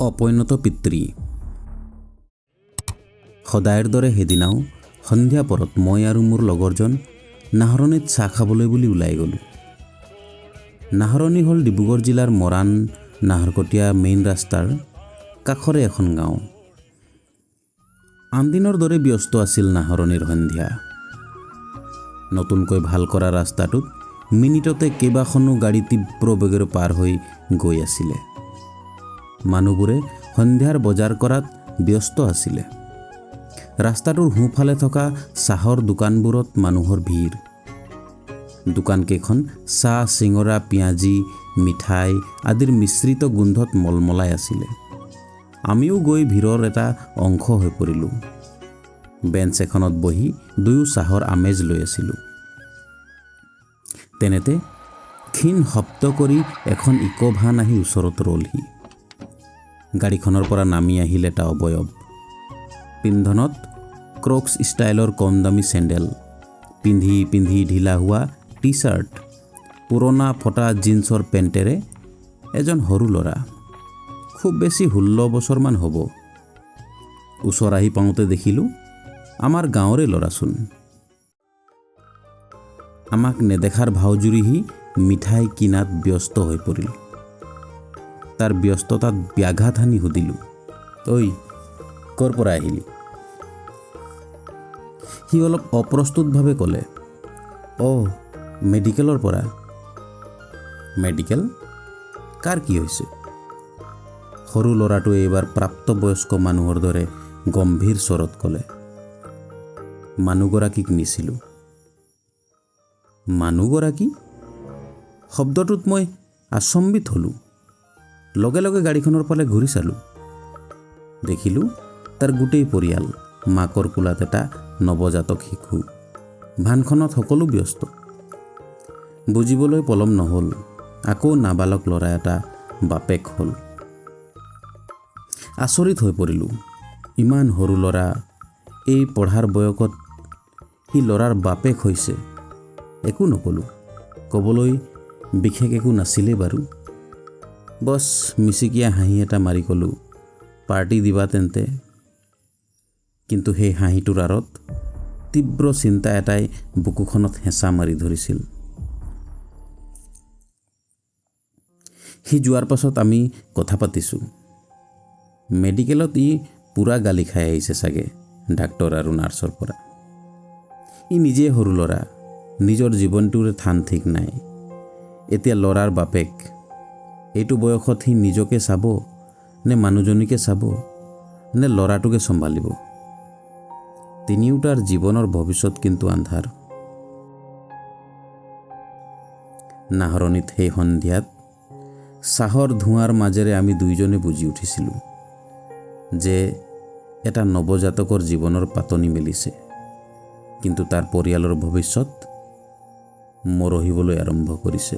অপৰিণত পিতৃ। সদায়ৰ দৰে সেইদিনাও সন্ধিয়া পৰত মই আৰু মোৰ লগৰজন নাহৰণিত চাহ খাবলৈ বুলি ওলাই গ'লোঁ। নাহৰণি হ'ল ডিব্ৰুগড় জিলাৰ মৰাণ নাহৰকটীয়া মেইন ৰাস্তাৰ কাষৰে এখন গাঁও। আনদিনৰ দৰে ব্যস্ত আছিল নাহৰণিৰ সন্ধিয়া। নতুনকৈ ভাল কৰা ৰাস্তাটোত মিনিটতে কেইবাখনো গাড়ী তীব্ৰ বেগেৰে পাৰ হৈ গৈ আছিলে। মানুহবোৰে সন্ধিয়াৰ বজাৰ কৰাত ব্যস্ত আছিলে। ৰাস্তাটোৰ সোঁফালে থকা চাহৰ দোকানবোৰত মানুহৰ ভিৰ। দোকানকেইখন চাহ, চিঙৰা, পিঁয়াজি, মিঠাই আদিৰ মিশ্ৰিত গোন্ধত মলমলাই আছিলে। আমিও গৈ ভিৰৰ এটা অংশ হৈ পৰিলোঁ। বেঞ্চ এখনত বহি দুয়ো চাহৰ আমেজ লৈ আছিলোঁ। তেনেতে ক্ষীণ শব্দ কৰি এখন ইক'ভান আহি ওচৰত ৰলহি। গাড়ীখনৰ পৰা নামি আহিল এটা অৱয়ব। পিন্ধনত ক্ৰক্স ষ্টাইলৰ কম দামী চেণ্ডেল, পিন্ধি ঢিলা হোৱা টি চাৰ্ট, পুৰণা ফটা জিন্সৰ পেণ্টেৰে এজন সৰু ল'ৰা, খুব বেছি 16 বছৰমান হ'ব। ওচৰ আহি পাওঁতে দেখিলোঁ আমাৰ গাঁৱৰে ল'ৰাচোন। আমাক নেদেখাৰ ভাওজুৰি সি মিঠাই কিনাত ব্যস্ত হৈ পৰিল। তাৰ ব্যস্ততাত ব্যাঘাত সানি সুধিলোঁ, ঐ ক'ৰ পৰা আহিলি? সি অলপ অপ্ৰস্তুতভাৱে ক'লে, মেডিকেলৰ পৰা। মেডিকেল? কাৰ কি হৈছে? সৰু ল'ৰাটোৱে এইবাৰ প্ৰাপ্তবয়স্ক মানুহৰ দৰে গম্ভীৰ স্বৰত ক'লে, মানুহগৰাকীক নিছিলোঁ। মানুহগৰাকী? শব্দটোত মই আচম্বিত হ'লোঁ। লগে লগে গাড়ীখনৰ ফালে ঘূৰি চালোঁ। দেখিলোঁ তাৰ গোটেই পৰিয়াল, মাকৰ কোলাত এটা নৱজাতক শিশু। ভানখনত সকলো ব্যস্ত। বুজিবলৈ পলম নহ'ল, আকৌ নাবালক ল'ৰা এটা বাপেক হ'ল। আচৰিত হৈ পৰিলোঁ। ইমান সৰু ল'ৰা, এই পঢ়াৰ বয়সত সি ল'ৰাৰ বাপেক হৈছে। একো নক'লোঁ। ক'বলৈ বিশেষ একো নাছিলেই বাৰু। বছ মিচিকীয়া হাঁহি এটা মাৰি ক'লোঁ, পাৰ্টি দিবা তেন্তে। কিন্তু সেই হাঁহিটোৰ আঁৰত তীব্ৰ চিন্তা এটাই বুকুখনত হেঁচা মাৰি ধৰিছিল। সি যোৱাৰ পাছত আমি কথা পাতিছোঁ। মেডিকেলত ই পূৰা গালি খাই আহিছে চাগে ডাক্তৰ আৰু নাৰ্ছৰ পৰা। ই নিজে সৰু ল'ৰা, নিজৰ জীৱনটোৰে থান ঠিক নাই। এতিয়া ল'ৰাৰ বাপেক। এইটো বয়সত সি নিজকে চাব নে মানুহজনীকে চাব নে ল'ৰাটোকে চম্ভালিব? তিনিওটাৰ জীৱনৰ ভৱিষ্যত কিন্তু আন্ধাৰ। নাহৰণিত সেই সন্ধিয়াত চাহৰ ধোঁৱাৰ মাজেৰে আমি দুয়োজনে বুজি উঠিছিলোঁ যে এটা নৱজাতকৰ জীৱনৰ পাতনি মেলিছে, কিন্তু তাৰ পৰিয়ালৰ ভৱিষ্যত মৰহিবলৈ আৰম্ভ কৰিছে।